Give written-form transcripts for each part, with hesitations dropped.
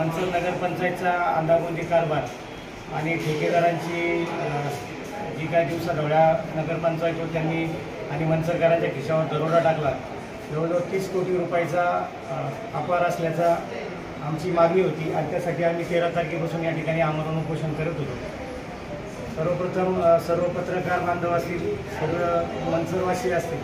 मनसर नगरपंचायतचा अंदाबंदी कारभार आणि ठेकेदारांची जी काही दिवसाढवळ्या नगरपंचायत त्यांनी आणि मनसरकरांच्या खिशावर दरोडा टाकला, जवळजवळ 30 कोटी रुपयाचा अपार असल्याचा आमची मागणी होती आणि त्यासाठी आम्ही 13 तारखेपासून या ठिकाणी आमरण उपोषण करत होतो। सर्वप्रथम सर्व पत्रकार बांधव असतील, सर्व मनसरवासी असतील,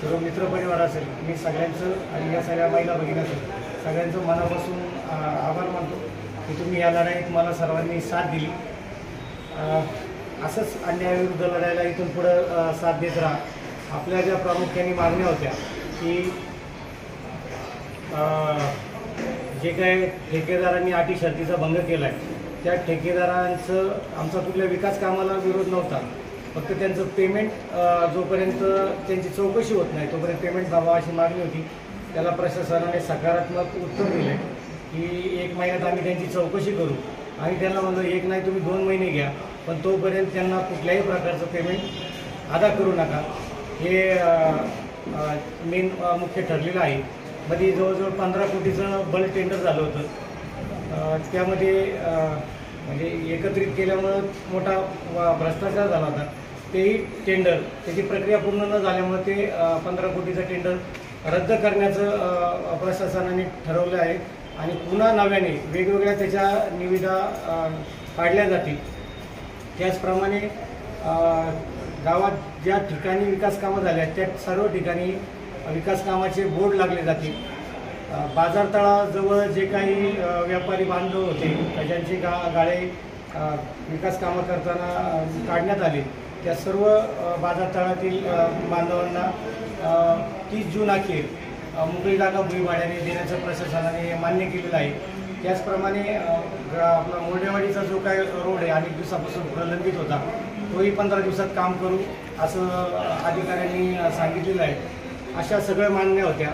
सर्व मित्रपरिवार असेल, मी सगळ्यांचं आणि या सगळ्या महिला भगिनी असेल सगळ्यांचं मनापासून आभार मानतो की तुम्ही या लढाईत मला सर्वांनी साथ दिली। असंच अन्यायाविरुद्ध लढायला इथून पुढं साथ देत राहा। आपल्या ज्या प्रामुख्याने मागण्या होत्या की जे काही ठेकेदारांनी अटी शर्तीचा भंग केला आहे त्या ठेकेदारांचं आमचा कुठल्या विकास कामाला विरोध नव्हता, फक्त त्यांचं पेमेंट जोपर्यंत त्यांची चौकशी होत नाही तोपर्यंत पेमेंट व्हावं अशी मागणी होती। त्याला प्रशासनाने सकारात्मक उत्तर दिले की 1 महिन्यात आम्ही त्यांची चौकशी करू आणि त्यांना म्हणलं 1 नाही तुम्ही 2 महिने घ्या, पण तोपर्यंत त्यांना कुठल्याही प्रकारचं पेमेंट अदा करू नका। हे मेन मुख्य ठरलेलं आहे। मध्ये जवळजवळ 15 कोटीचं बल्क टेंडर झालं होतं, त्यामध्ये म्हणजे एकत्रित केल्यामुळं मोठा भ्रष्टाचार झाला होता। तेही टेंडर त्याची प्रक्रिया पूर्ण न झाल्यामुळे ते 15 कोटीचं टेंडर रद्द करण्याचं प्रशासनाने ठरवलं आहे आणि पुन्हा नव्याने वेगवेगळ्या त्याच्या निविदा काढल्या जातील। त्याचप्रमाणे गावात ज्या ठिकाणी विकास कामं झाल्या त्या सर्व ठिकाणी विकास कामाचे बोर्ड लागले जातील। बाजारतळाजवळ जे काही व्यापारी बांधव होते ज्यांचे गाळे विकास कामं करताना काढण्यात आले त्या सर्व बाजारतळातील बांधवांना 30 जून अखेर मोकळी जागा भुईभाड्याने देण्याचं प्रशासनाने मान्य केलेलं आहे। त्याचप्रमाणे आपला मोरडेवाडीचा जो काय रोड आहे अनेक दिवसापासून प्रलंबित होता तोही 15 दिवसात काम करू असं अधिकाऱ्यांनी सांगितलेलं आहे। अशा सगळ्या मागण्या होत्या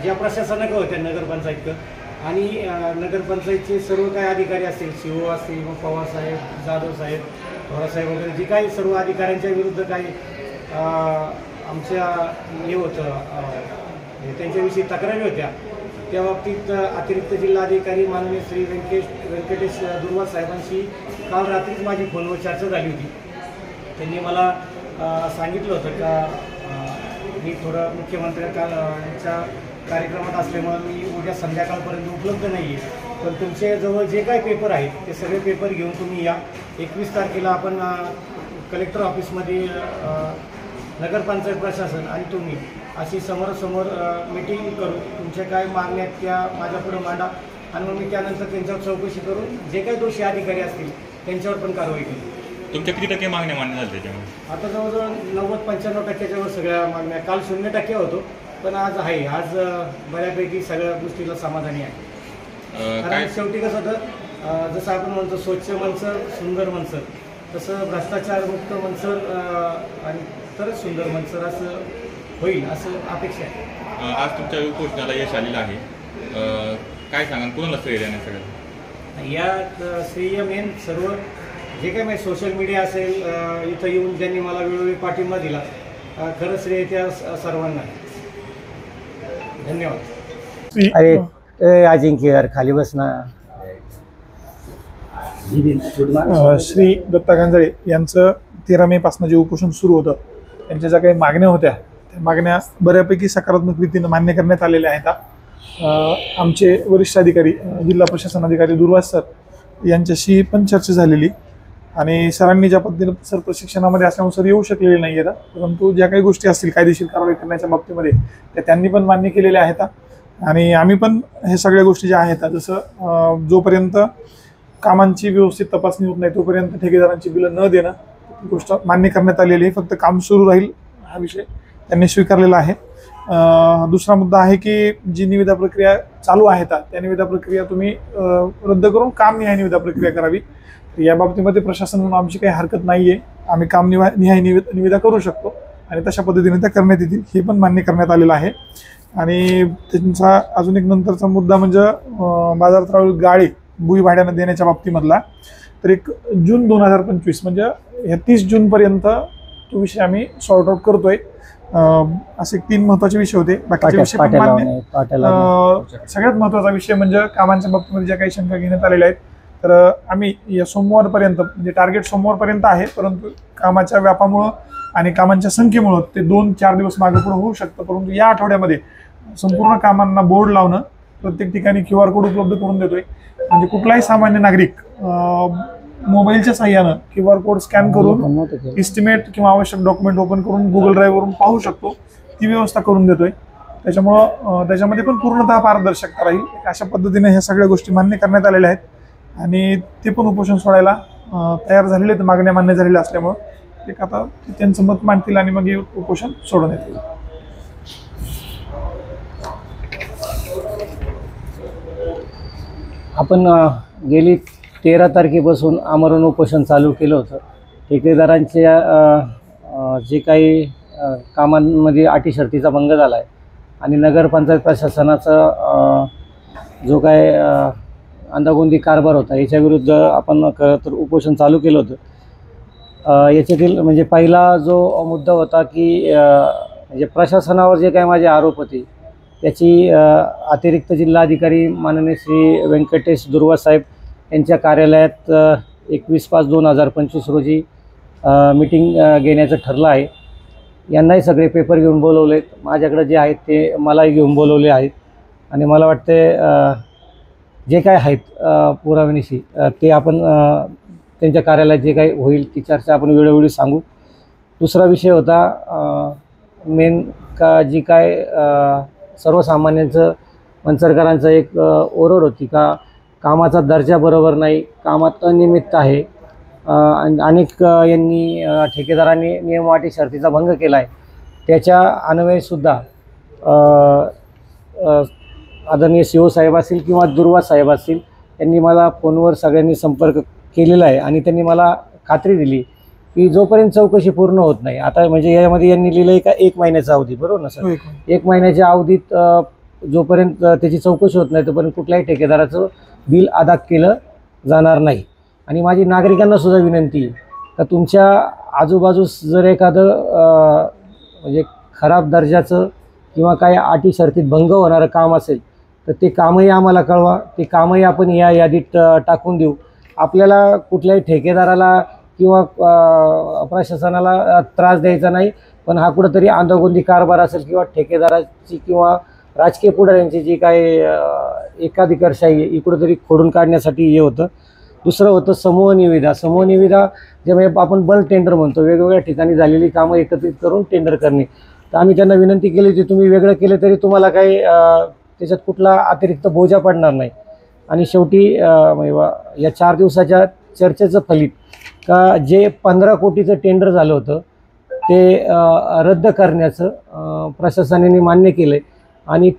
ज्या प्रशासनाकडे होत्या नगरपंचायतकडं आणि नगरपंचायतचे सर्व काही अधिकारी असतील, CO असतील, पवारसाहेब, जाधवसाहेब, थोरासाहेब वगैरे जे काही सर्व अधिकाऱ्यांच्या विरुद्ध काही आमच्या हे होतं त्यांच्याविषयी तक्रारी होत्या, त्या बाबतीत अतिरिक्त जिल्हाधिकारी माननीय श्री व्यंकटेश दुर्वास साहेबांशी काल रात्रीच माझी फोनवर चर्चा झाली होती। त्यांनी मला सांगितलं होतं का मी थोडं मुख्यमंत्र्यांच्या कार्यक्रमात असल्यामुळे मी उद्या संध्याकाळपर्यंत उपलब्ध नाही आहे, पण तुमच्याजवळ जे काही पेपर आहेत ते सगळे पेपर घेऊन तुम्ही या। 21 तारखेला आपण कलेक्टर ऑफिसमध्ये नगरपंचायत प्रशासन आणि तुम्ही अशी समोरासमोर मीटिंग करू, तुमच्या काय मागण्या त्या माझ्यापुढं मांडा आणि मग मी त्यानंतर त्यांच्यावर चौकशी करून जे काही दोषी अधिकारी असतील त्यांच्यावर पण कारवाई करू। तुमच्या किती टक्के मागण्या मान्य झाल्या त्याच्यामध्ये? आता जवळजवळ 90-95% वर सगळ्या मागण्या, काल 0% होतो पण आज आहे, आज बऱ्यापैकी सगळ्या गोष्टीला समाधानी आहे। कारण शेवटी कसं होतं जसं आपण म्हणतो स्वच्छ मनसर सुंदर मनसर, तसं भ्रष्टाचारमुक्त मनसर आणि तरच सुंदर मनसर असं होईल असं अपेक्षा आहे। आज तुमच्या उपोषणाला यश आलेलं आहे, काय सांगा कोणाला श्रेय देण्यात सगळं? या श्रेय मेन सर्व जे काही मी सोशल मीडिया असेल इथं येऊन ज्यांनी मला वेळोवेळी पाठिंबा दिला खरं श्रेय त्या सर्वांना। धन्यवाद। अरे अजिंक्य यार खाली बस ना। श्री दत्ता गांजाळे यांचं 13 मे पासून जे उपोषण सुरू होतं त्यांच्या ज्या काही मागण्या होत्या त्या मागण्या बऱ्यापैकी सकारात्मक रीतीने मान्य करण्यात आलेल्या आहेत। आमचे वरिष्ठ अधिकारी जिल्हा प्रशासन अधिकारी दुर्वास सर यांच्याशी पण चर्चा झालेली आणि सरांनी ज्या पद्धतीने सर प्रशिक्षणामध्ये असल्यामुळे सर येऊ शकलेले नाही आहेत, परंतु ज्या काही गोष्टी असतील कायदेशीर कारवाई करण्याच्या बाबतीमध्ये त्या त्यांनी पण मान्य केलेल्या आहेत आणि आम्ही पण हे सगळ्या गोष्टी ज्या आहेत जसं जोपर्यंत कामांची व्यवस्थित तपासणी होत नाही तोपर्यंत ठेकेदारांची बिलं न देणं गोष्ट मान्य करण्यात आलेली आहे। फक्त काम सुरू राहील हा विषय त्यांनी स्वीकारलेला आहे। दुसरा मुद्दा आहे की जी निविदा प्रक्रिया चालू आहे त्या निविदा प्रक्रिया तुम्ही रद्द करून काम निहाय निविदा प्रक्रिया करावी। या बाबतीमध्ये प्रशासन म्हणून आमची काही हरकत नाही आहे, आम्ही काम निहाय निविदा करू शकतो आणि तशा पद्धतीने त्या करण्यात येतील हे पण मान्य करण्यात आलेलं आहे। आणि त्यांचा अजून एक नंतरचा मुद्दा म्हणजे बाजारतळावरील गाळे भुईभाड्यानं देण्याच्या बाबतीमधला, तर 1 जून 2025 म्हणजे ह्या 30 जूनपर्यंत तो विषय आम्ही सॉर्ट आउट करतोय असे 3 महत्त्वाचे विषय होते. बाकीचे विषय पण पाट्या मान्य. लावणे, पाट्या लावणे. सगळ्यात महत्त्वाचा विषय म्हणजे कामांच्या बाबतीमध्ये ज्या काही शंका घेण्यात आलेल्या आहेत, तर आम्ही या सोमवारपर्यंत म्हणजे टार्गेट सोमवारपर्यंत आहे, परंतु कामाच्या व्यापामुळं आणि कामांच्या संख्येमुळं ते 2-4 दिवस मागे पुढे होऊ शकतं. परंतु या आठवड्यामध्ये संपूर्ण कामांना बोर्ड लावणं, प्रत्येक ठिकाणी QR कोड उपलब्ध करून देतोय. म्हणजे कुठलाही सामान्य नागरिक मोबाईलच्या साह्यानं QR कोड स्कॅन करून इस्टिमेट किंवा आवश्यक डॉक्युमेंट ओपन करून Google ड्राईव्हवरून पाहू शकतो. ती व्यवस्था करून देतोय. त्याच्यामुळं त्याच्यामध्ये पण पूर्णतः पारदर्शकता राहील. अशा पद्धतीने ह्या सगळ्या गोष्टी मान्य करण्यात आलेल्या आहेत आणि ते पण उपोषण सोडायला तयार झालेले आहेत. मागण्या मान्य झालेल्या असल्यामुळं एक आता त्यांचं मत मांडतील आणि मग हे उपोषण सोडवण्यात येईल. आपण गेली 13 तारखेपासून आमरण उपोषण चालू केलं होतं. ठेकेदारांच्या जे काही कामांमध्ये अटी शर्तीचा भंग झाला आहे आणि नगरपंचायत प्रशासनाचा जो काय अंदागोंदी कारभार होता याच्याविरुद्ध आपण खरं तर उपोषण चालू केलं होतं. याच्यातील म्हणजे पहिला जो मुद्दा होता की म्हणजे प्रशासनावर जे काही माझे आरोप होते त्याची अतिरिक्त जिल्हाधिकारी माननीय श्री व्यंकटेश दुर्वा साहेब यांच्या कार्यालयात 21/5/2025 रोजी मीटिंग घेण्याचं ठरलं आहे. यांनाही सगळे पेपर घेऊन बोलवलेत. माझ्याकडे जे आहेत ते मलाही घेऊन बोलवले आहेत आणि मला वाटते जे काय आहेत पुराव्यानिशी ते आपण त्यांच्या कार्यालयात जे काही होईल ती चर्चा आपण वेळोवेळी सांगू. दुसरा विषय होता मेन का जी काय सर्वसामान्यांचं मंचरकरांचं एक ओरड होती का कामाचा दर्जा बरोबर नाही, कामात अनियमितता आहे. अनेक यांनी ठेकेदारांनी नियम अटी शर्तीचा भंग केला आहे. त्याच्या अन्वयेसुद्धा आदरणीय CO साहेब असतील किंवा दुर्वा साहेब असतील यांनी मला फोनवर सगळ्यांनी संपर्क केलेला आहे आणि त्यांनी मला खात्री दिली की जोपर्यंत चौकशी पूर्ण होत नाही, आता म्हणजे यामध्ये यांनी लिहिलं आहे का 1 महिन्याचा अवधी, बरोबर ना सर? 1 महिन्याच्या अवधीत जोपर्यंत त्याची चौकशी होत नाही तोपर्यंत कुठल्याही ठेकेदाराचं बिल अदा केलं जाणार नाही. आणि माझी नागरिकांना सुद्धा विनंती आहे का तुमच्या आजूबाजूस जर एखादं म्हणजे खराब दर्जाचं किंवा काही अटी शर्तीत भंग होणारं काम असेल तर ते कामही आम्हाला कळवा. ते कामही आपण या यादीत टाकून देऊ. आपल्याला कुठल्याही ठेकेदाराला किंवा प्रशासनाला त्रास द्यायचा नाही, पण हा कुठंतरी अंदागोंदी कारभार असेल किंवा ठेकेदाराची किंवा राजकीय पुढाऱ्यांची जी काही एकाधिकारशाही ही कुठंतरी खोडून काढण्यासाठी हे होतं. दुसरं होतं समूह निविदा. समूह निविदा जेव्हा आपण बल्क टेंडर म्हणतो, वेगवेगळ्या ठिकाणी झालेली कामं एकत्रित करून टेंडर करणे. तर आम्ही त्यांना विनंती केली की तुम्ही वेगळं केलं तरी तुम्हाला काही त्याच्यात कुठला अतिरिक्त बोजा पडणार नाही. आणि शेवटी या 4 दिवसाच्या चर्चेचं फलित का जे 15 कोटीचं टेंडर झालं होतं ते रद्द करण्याचं प्रशासनाने मान्य केलं आहे आणि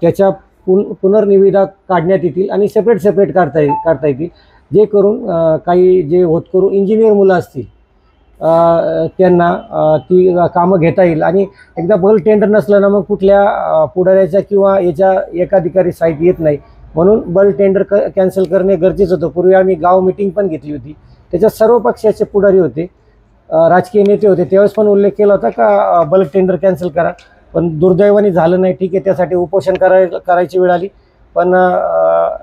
त्याच्या पुनर्निविदा काढण्यात येतील आणि सेपरेट काढता येतील, जे करून काही जे होतकरू इंजिनियर मुलं असतील त्यांना ती कामं घेता येईल. आणि एकदा बल्क टेंडर नसलं ना मग कुठल्या पुढाऱ्याच्या किंवा याच्या एकाधिकारी साईट येत नाही, म्हणून बल्क टेंडर कॅन्सल करणे गरजेचं होतं. पूर्वी आम्ही गाव मिटिंग पण घेतली होती, त्याच्यात सर्व पक्षाचे पुढारी होते, राजकीय नेते होते, त्यावेळेस पण उल्लेख केला होता का बल्क टेंडर कॅन्सल करा, पण दुर्दैवाने झालं नाही. ठीक आहे, त्यासाठी उपोषण करायची वेळ आली, पण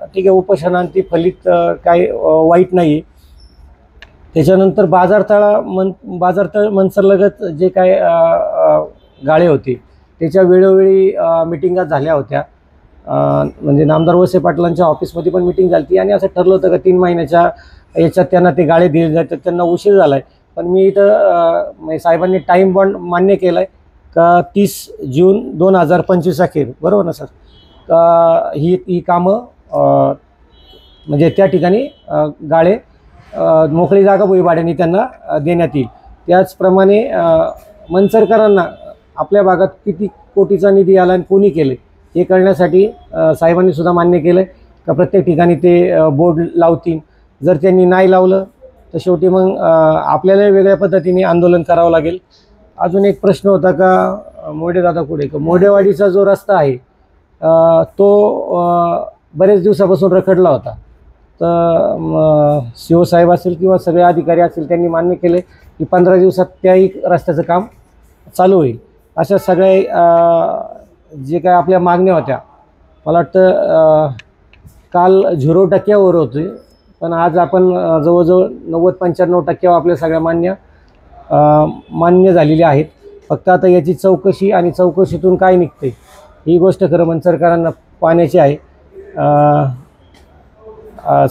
ठीक आहे, उपोषणांती फलित काही वाईट नाही आहे. त्याच्यानंतर बाजारतळ मनसरलगत जे काय गाळे होते त्याच्या वेळोवेळी मिटिंगा झाल्या होत्या. म्हणजे नामदार वळसे पाटलांच्या ऑफिसमध्ये पण मिटिंग झाली होती आणि असं ठरलं होतं का 3 महिन्याच्या याच्यात त्यांना ते गाळे दिले जातात. त्यांना उशीर झाला आहे, पण मी इथं साहेबांनी टाईम बॉन्ड मान्य केला आहे का 30 जून 2025 अखेर, बरोबर ना सर? ही कामं म्हणजे त्या ठिकाणी गाळे मोकळी जागा भुईभाड्याने त्यांना देण्यात येईल. त्याचप्रमाणे मनसरकरांना आपल्या भागात किती कोटीचा निधी आला आणि कोणी केले हे कळण्यासाठी साहेबांनी सुद्धा मान्य केलं आहे का प्रत्येक ठिकाणी ते बोर्ड लावतील. जर त्यांनी नाही लावलं तर शेवटी मग आपल्याला वेगळ्या पद्धतीने आंदोलन करावं लागेल. अजून एक प्रश्न होता का मोडेदादा कुठे, मोडेवाडीचा जो रस्ता आहे तो बरेच दिवसापासून रखडला होता. तर CO साहेब असेल किंवा सगळे अधिकारी असतील त्यांनी मान्य केले की 15 दिवसात त्याही रस्त्याचं काम चालू होईल. अशा सगळ्या जे काय आपल्या मागण्या होत्या, मला वाटतं काल 0% होते, पण आज आपण जवळजवळ 90-95% आपल्या सगळ्या मान्य झालेल्या आहेत. फक्त आता याची चौकशी आणि चौकशीतून काय निघते ही गोष्ट खरं मंचरकरांना पाहण्याची आहे.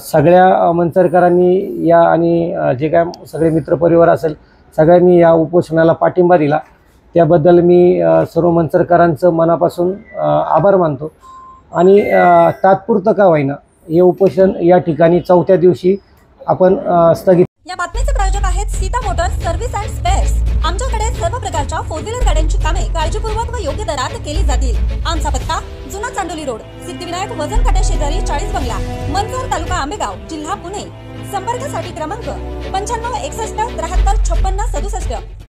सगळ्या मंचरकरांनी या आणि जे काय सगळे मित्रपरिवार असेल सगळ्यांनी या उपोषणाला पाठिंबा दिला, त्याबद्दल मी सर्व मंचरकरांचं मनापासून आभार मानतो. आणि तात्पुरतं का होईना हे उपोषण या ठिकाणी 4थ्या दिवशी आपण स्थगित. या बातमीचे प्रायोजक आहेत Sita Motors service and spares. आमच्याकडे सर्व प्रकारच्या 4 व्हीलर गाड्यांची कामे काळजीपूर्वक व योग्य दरात केली जातील. आमचा पत्ता जुना चांडोली रोड, सिद्धिविनायक वजन काट्या शेजारी 40 बंगला, मंचर, तालुका आंबेगाव, जिल्हा पुणे. संपर्कासाठी क्रमांक 95 61 73 56 67.